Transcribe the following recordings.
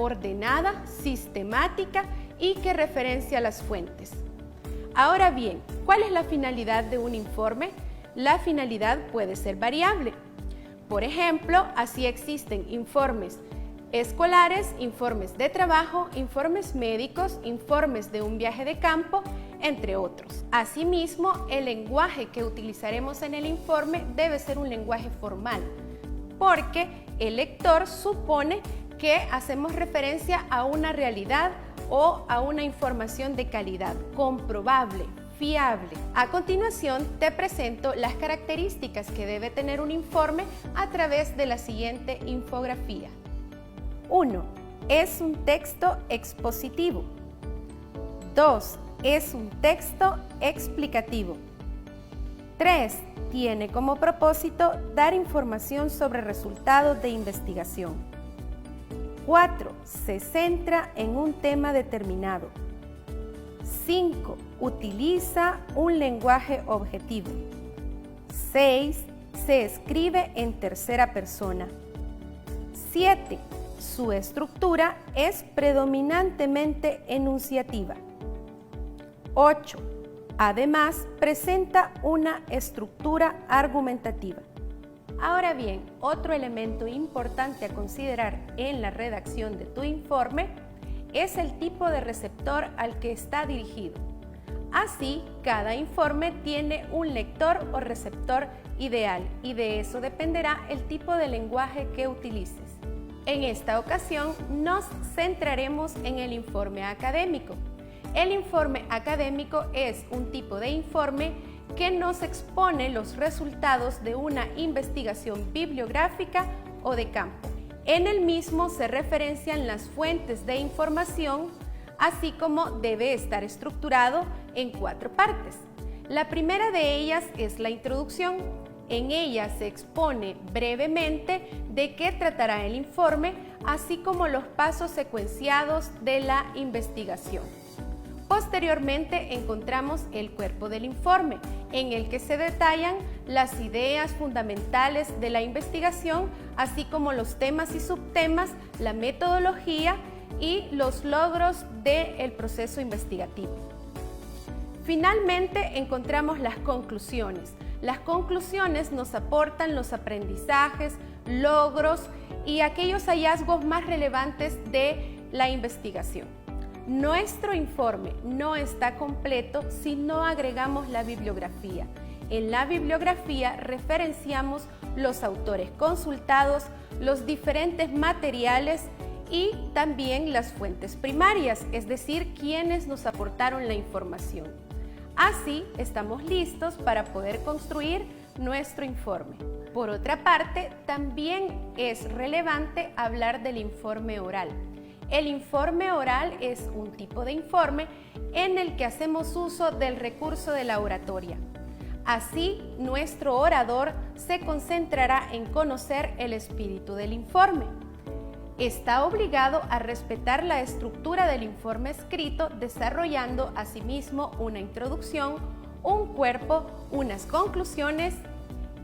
ordenada, sistemática y que referencia las fuentes. Ahora bien, ¿cuál es la finalidad de un informe? La finalidad puede ser variable. Por ejemplo, así existen informes escolares, informes de trabajo, informes médicos, informes de un viaje de campo, entre otros. Asimismo, el lenguaje que utilizaremos en el informe debe ser un lenguaje formal, porque el lector supone que hacemos referencia a una realidad o a una información de calidad, comprobable, fiable. A continuación, te presento las características que debe tener un informe a través de la siguiente infografía. 1. Es un texto expositivo. 2. Es un texto explicativo. 3. Tiene como propósito dar información sobre resultados de investigación. 4. Se centra en un tema determinado. 5. Utiliza un lenguaje objetivo. 6. Se escribe en tercera persona. 7. Su estructura es predominantemente enunciativa. 8. Además, presenta una estructura argumentativa. Ahora bien, otro elemento importante a considerar en la redacción de tu informe es el tipo de receptor al que está dirigido. Así, cada informe tiene un lector o receptor ideal y de eso dependerá el tipo de lenguaje que utilices. En esta ocasión nos centraremos en el informe académico. El informe académico es un tipo de informe que nos expone los resultados de una investigación bibliográfica o de campo. En el mismo se referencian las fuentes de información, así como debe estar estructurado en 4 partes. La primera de ellas es la introducción. En ella se expone brevemente de qué tratará el informe, así como los pasos secuenciados de la investigación. Posteriormente encontramos el cuerpo del informe, en el que se detallan las ideas fundamentales de la investigación, así como los temas y subtemas, la metodología y los logros del proceso investigativo. Finalmente encontramos las conclusiones. Las conclusiones nos aportan los aprendizajes, logros y aquellos hallazgos más relevantes de la investigación. Nuestro informe no está completo si no agregamos la bibliografía. En la bibliografía referenciamos los autores consultados, los diferentes materiales y también las fuentes primarias, es decir, quienes nos aportaron la información. Así, estamos listos para poder construir nuestro informe. Por otra parte, también es relevante hablar del informe oral. El informe oral es un tipo de informe en el que hacemos uso del recurso de la oratoria. Así, nuestro orador se concentrará en conocer el espíritu del informe. Está obligado a respetar la estructura del informe escrito, desarrollando asimismo una introducción, un cuerpo, unas conclusiones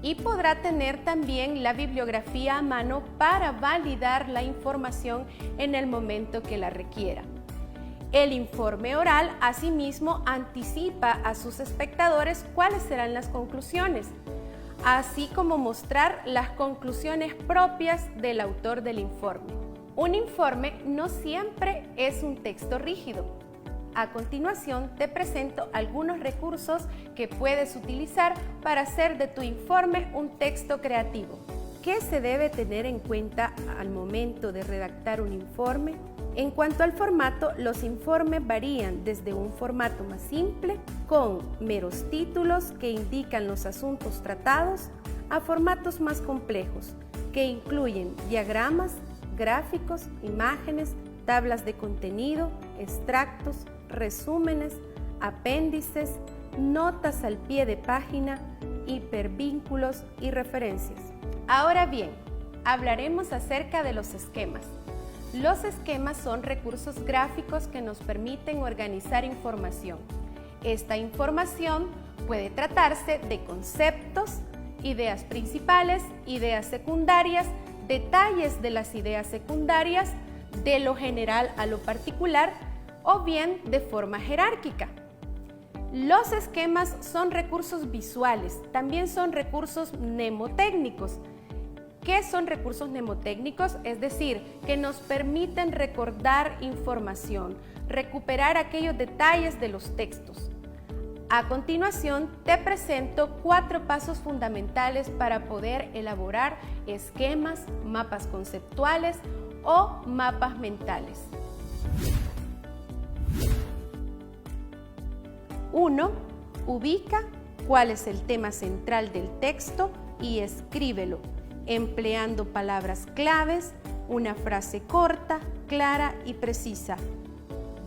y podrá tener también la bibliografía a mano para validar la información en el momento que la requiera. El informe oral asimismo anticipa a sus espectadores cuáles serán las conclusiones, así como mostrar las conclusiones propias del autor del informe. Un informe no siempre es un texto rígido. A continuación te presento algunos recursos que puedes utilizar para hacer de tu informe un texto creativo. ¿Qué se debe tener en cuenta al momento de redactar un informe? En cuanto al formato, los informes varían desde un formato más simple, con meros títulos que indican los asuntos tratados, a formatos más complejos, que incluyen diagramas, gráficos, imágenes, tablas de contenido, extractos, resúmenes, apéndices, notas al pie de página, hipervínculos y referencias. Ahora bien, hablaremos acerca de los esquemas. Los esquemas son recursos gráficos que nos permiten organizar información. Esta información puede tratarse de conceptos, ideas principales, ideas secundarias, detalles de las ideas secundarias, de lo general a lo particular o bien de forma jerárquica. Los esquemas son recursos visuales, también son recursos mnemotécnicos. ¿Qué son recursos mnemotécnicos? Es decir, que nos permiten recordar información, recuperar aquellos detalles de los textos. A continuación, te presento 4 pasos fundamentales para poder elaborar esquemas, mapas conceptuales o mapas mentales. 1. Ubica cuál es el tema central del texto y escríbelo, empleando palabras claves, una frase corta, clara y precisa.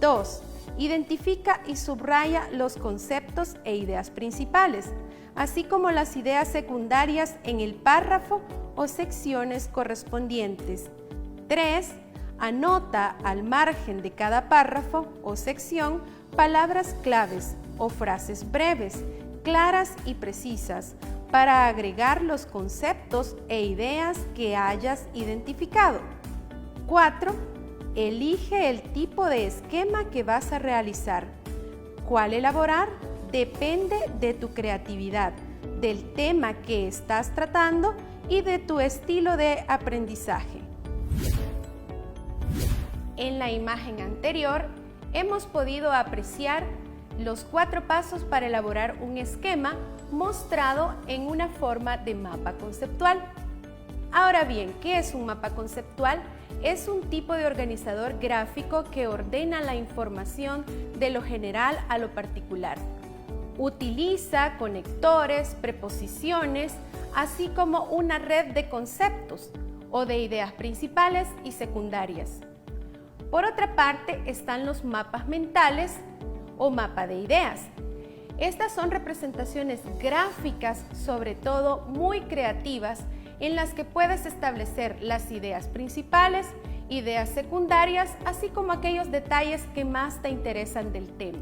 2. Identifica y subraya los conceptos e ideas principales, así como las ideas secundarias en el párrafo o secciones correspondientes. 3. Anota al margen de cada párrafo o sección palabras claves o frases breves, claras y precisas, para agregar los conceptos e ideas que hayas identificado. 4. Elige el tipo de esquema que vas a realizar. ¿Cuál elaborar? Depende de tu creatividad, del tema que estás tratando y de tu estilo de aprendizaje. En la imagen anterior hemos podido apreciar los 4 pasos para elaborar un esquema mostrado en una forma de mapa conceptual. Ahora bien, ¿qué es un mapa conceptual? Es un tipo de organizador gráfico que ordena la información de lo general a lo particular. Utiliza conectores, preposiciones, así como una red de conceptos o de ideas principales y secundarias. Por otra parte, están los mapas mentales o mapa de ideas. Estas son representaciones gráficas, sobre todo muy creativas, en las que puedes establecer las ideas principales, ideas secundarias, así como aquellos detalles que más te interesan del tema.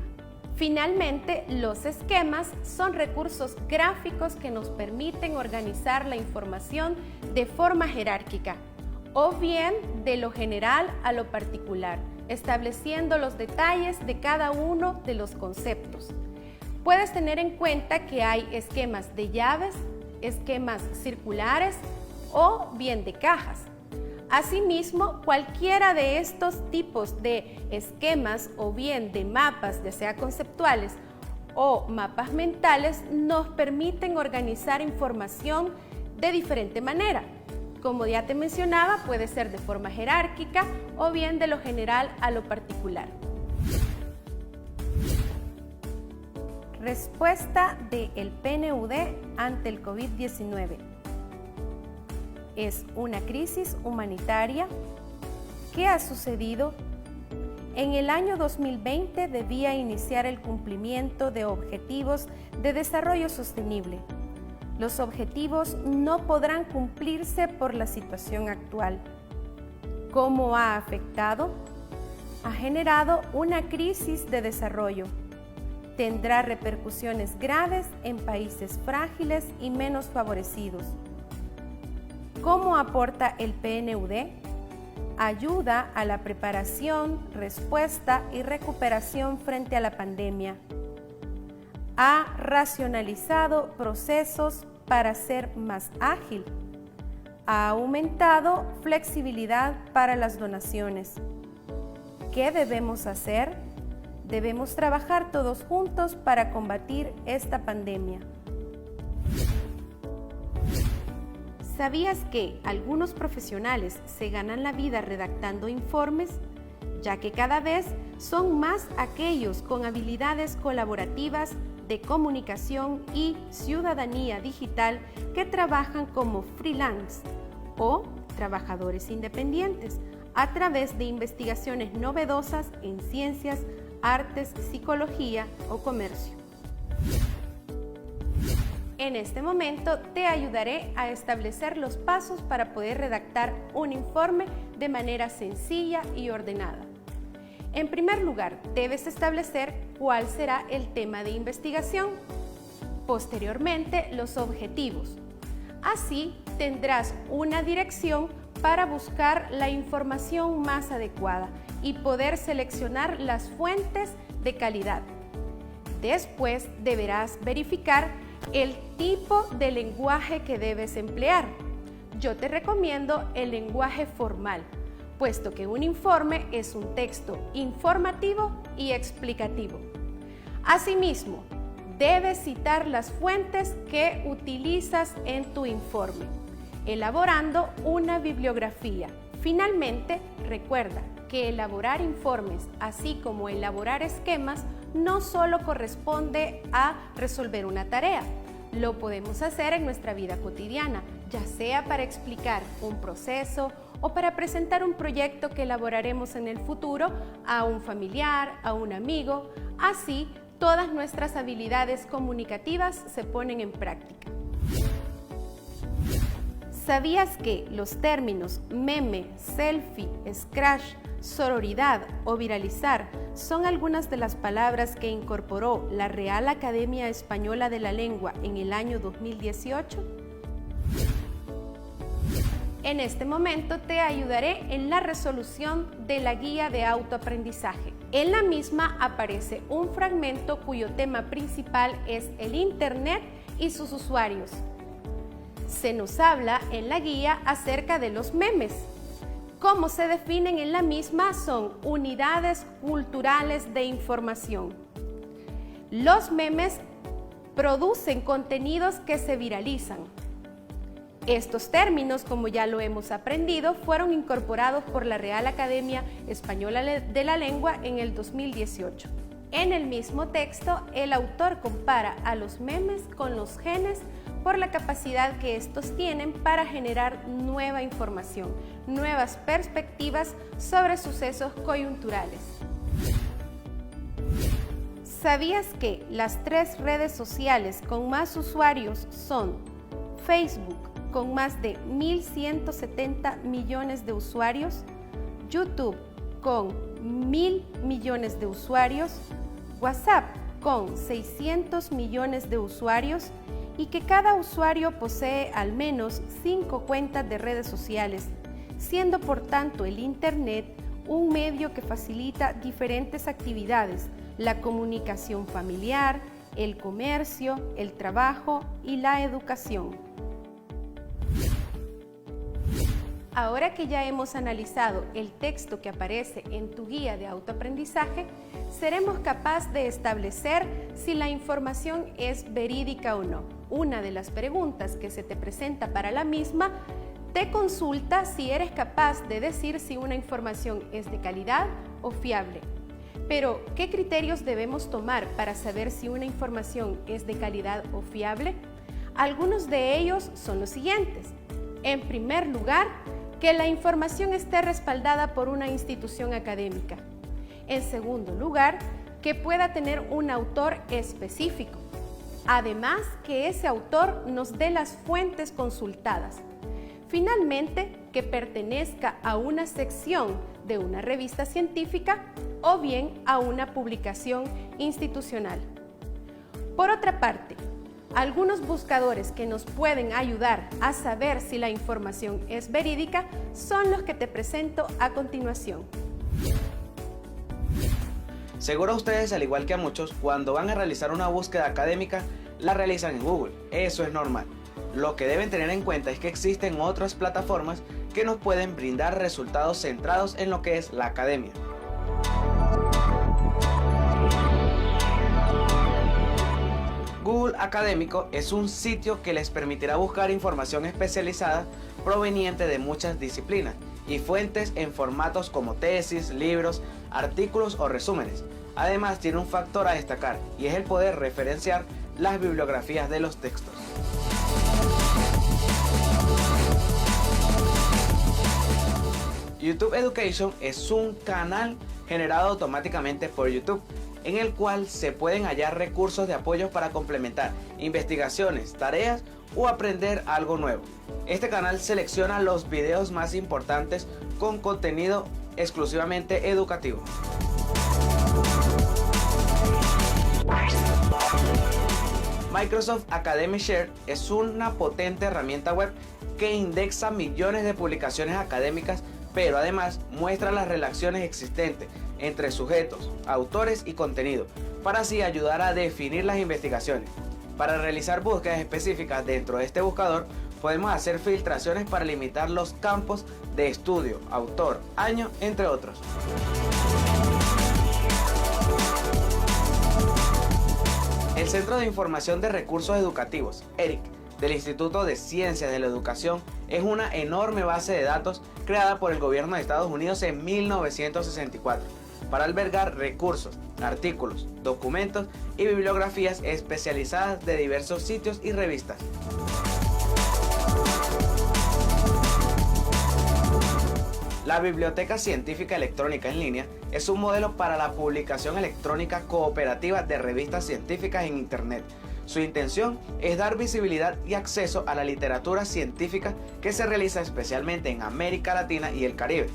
Finalmente, los esquemas son recursos gráficos que nos permiten organizar la información de forma jerárquica, o bien de lo general a lo particular, estableciendo los detalles de cada uno de los conceptos. Puedes tener en cuenta que hay esquemas de llaves, esquemas circulares o bien de cajas. Asimismo, cualquiera de estos tipos de esquemas o bien de mapas, ya sea conceptuales o mapas mentales, nos permiten organizar información de diferente manera. Como ya te mencionaba, puede ser de forma jerárquica o bien de lo general a lo particular. Respuesta del PNUD ante el COVID-19. ¿Es una crisis humanitaria? ¿Qué ha sucedido? En el año 2020 debía iniciar el cumplimiento de objetivos de desarrollo sostenible. Los objetivos no podrán cumplirse por la situación actual. ¿Cómo ha afectado? Ha generado una crisis de desarrollo. Tendrá repercusiones graves en países frágiles y menos favorecidos. ¿Cómo aporta el PNUD? Ayuda a la preparación, respuesta y recuperación frente a la pandemia. Ha racionalizado procesos para ser más ágil. Ha aumentado flexibilidad para las donaciones. ¿Qué debemos hacer? Debemos trabajar todos juntos para combatir esta pandemia. ¿Sabías que algunos profesionales se ganan la vida redactando informes? Ya que cada vez son más aquellos con habilidades colaborativas de comunicación y ciudadanía digital que trabajan como freelance o trabajadores independientes a través de investigaciones novedosas en ciencias, artes, psicología o comercio. En este momento te ayudaré a establecer los pasos para poder redactar un informe de manera sencilla y ordenada. En primer lugar, debes establecer cuál será el tema de investigación. Posteriormente, los objetivos. Así tendrás una dirección para buscar la información más adecuada y poder seleccionar las fuentes de calidad. Después deberás verificar el tipo de lenguaje que debes emplear. Yo te recomiendo el lenguaje formal, puesto que un informe es un texto informativo y explicativo. Asimismo, debes citar las fuentes que utilizas en tu informe, elaborando una bibliografía. Finalmente, recuerda que elaborar informes, así como elaborar esquemas, no solo corresponde a resolver una tarea. Lo podemos hacer en nuestra vida cotidiana, ya sea para explicar un proceso o para presentar un proyecto que elaboraremos en el futuro a un familiar, a un amigo. Así, todas nuestras habilidades comunicativas se ponen en práctica. ¿Sabías que los términos meme, selfie, scratch, sororidad o viralizar son algunas de las palabras que incorporó la Real Academia Española de la Lengua en el año 2018? En este momento te ayudaré en la resolución de la guía de autoaprendizaje. En la misma aparece un fragmento cuyo tema principal es el Internet y sus usuarios. Se nos habla en la guía acerca de los memes. Como se definen en la misma, son unidades culturales de información. Los memes producen contenidos que se viralizan. Estos términos, como ya lo hemos aprendido, fueron incorporados por la Real Academia Española de la Lengua en el 2018. En el mismo texto, el autor compara a los memes con los genes por la capacidad que estos tienen para generar nueva información, nuevas perspectivas sobre sucesos coyunturales. ¿Sabías que las 3 redes sociales con más usuarios son Facebook, con más de 1.170 millones de usuarios, YouTube, con 1.000 millones de usuarios, WhatsApp, con 600 millones de usuarios, y que cada usuario posee al menos 5 cuentas de redes sociales, siendo por tanto el Internet un medio que facilita diferentes actividades, la comunicación familiar, el comercio, el trabajo y la educación. Ahora que ya hemos analizado el texto que aparece en tu guía de autoaprendizaje, seremos capaces de establecer si la información es verídica o no. Una de las preguntas que se te presenta para la misma te consulta si eres capaz de decir si una información es de calidad o fiable. Pero, ¿qué criterios debemos tomar para saber si una información es de calidad o fiable? Algunos de ellos son los siguientes. En primer lugar, que la información esté respaldada por una institución académica. En segundo lugar, que pueda tener un autor específico. Además, que ese autor nos dé las fuentes consultadas. Finalmente, que pertenezca a una sección de una revista científica o bien a una publicación institucional. Por otra parte, algunos buscadores que nos pueden ayudar a saber si la información es verídica son los que te presento a continuación. Seguro ustedes, al igual que a muchos, cuando van a realizar una búsqueda académica, la realizan en Google. Eso es normal. Lo que deben tener en cuenta es que existen otras plataformas que nos pueden brindar resultados centrados en lo que es la academia. Google Académico es un sitio que les permitirá buscar información especializada proveniente de muchas disciplinas y fuentes en formatos como tesis, libros, artículos o resúmenes. Además, tiene un factor a destacar y es el poder referenciar las bibliografías de los textos. YouTube Education es un canal generado automáticamente por YouTube, en el cual se pueden hallar recursos de apoyo para complementar investigaciones, tareas o aprender algo nuevo. Este canal selecciona los videos más importantes con contenido exclusivamente educativo. Microsoft Academy Share es una potente herramienta web que indexa millones de publicaciones académicas, pero además muestra las relaciones existentes entre sujetos, autores y contenido, para así ayudar a definir las investigaciones. Para realizar búsquedas específicas dentro de este buscador, podemos hacer filtraciones para limitar los campos de estudio, autor, año, entre otros. El Centro de Información de Recursos Educativos, ERIC, del Instituto de Ciencias de la Educación, es una enorme base de datos creada por el gobierno de Estados Unidos en 1964 para albergar recursos, artículos, documentos y bibliografías especializadas de diversos sitios y revistas. La Biblioteca Científica Electrónica en línea es un modelo para la publicación electrónica cooperativa de revistas científicas en Internet. Su intención es dar visibilidad y acceso a la literatura científica que se realiza especialmente en América Latina y el Caribe.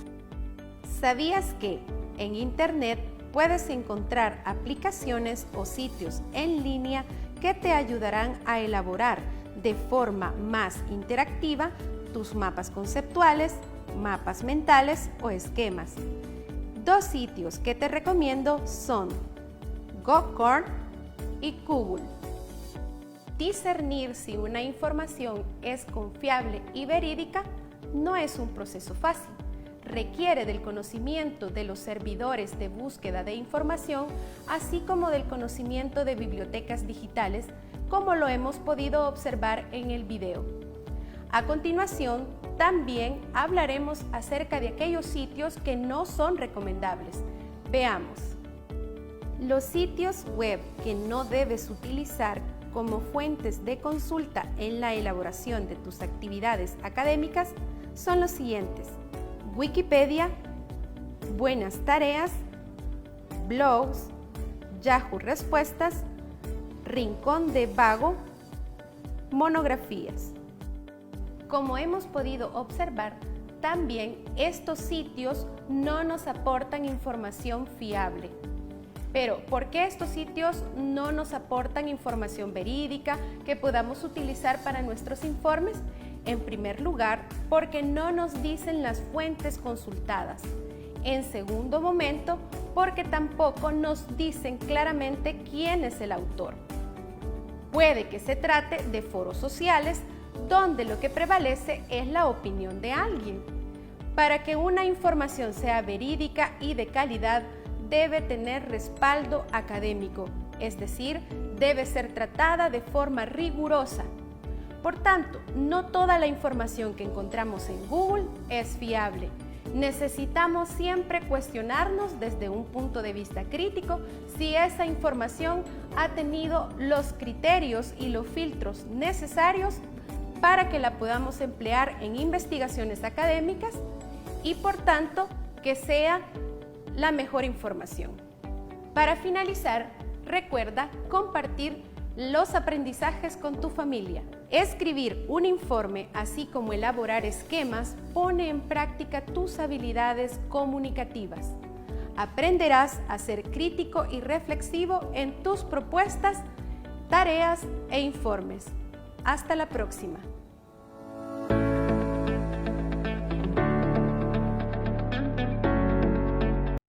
¿Sabías que en Internet puedes encontrar aplicaciones o sitios en línea que te ayudarán a elaborar de forma más interactiva tus mapas conceptuales, mapas mentales o esquemas? Dos sitios que te recomiendo son Gocor y Google. Discernir si una información es confiable y verídica no es un proceso fácil. Requiere del conocimiento de los servidores de búsqueda de información, así como del conocimiento de bibliotecas digitales, como lo hemos podido observar en el video. A continuación, también hablaremos acerca de aquellos sitios que no son recomendables. Veamos. Los sitios web que no debes utilizar como fuentes de consulta en la elaboración de tus actividades académicas son los siguientes: Wikipedia, Buenas Tareas, blogs, Yahoo Respuestas, Rincón de Vago, monografías. Como hemos podido observar, también estos sitios no nos aportan información fiable. Pero, ¿por qué estos sitios no nos aportan información verídica que podamos utilizar para nuestros informes? En primer lugar, porque no nos dicen las fuentes consultadas. En segundo momento, porque tampoco nos dicen claramente quién es el autor. Puede que se trate de foros sociales donde lo que prevalece es la opinión de alguien. Para que una información sea verídica y de calidad, debe tener respaldo académico, es decir, debe ser tratada de forma rigurosa. Por tanto, no toda la información que encontramos en Google es fiable. Necesitamos siempre cuestionarnos desde un punto de vista crítico si esa información ha tenido los criterios y los filtros necesarios para que la podamos emplear en investigaciones académicas y, por tanto, que sea la mejor información. Para finalizar, recuerda compartir los aprendizajes con tu familia. Escribir un informe, así como elaborar esquemas, pone en práctica tus habilidades comunicativas. Aprenderás a ser crítico y reflexivo en tus propuestas, tareas e informes. Hasta la próxima.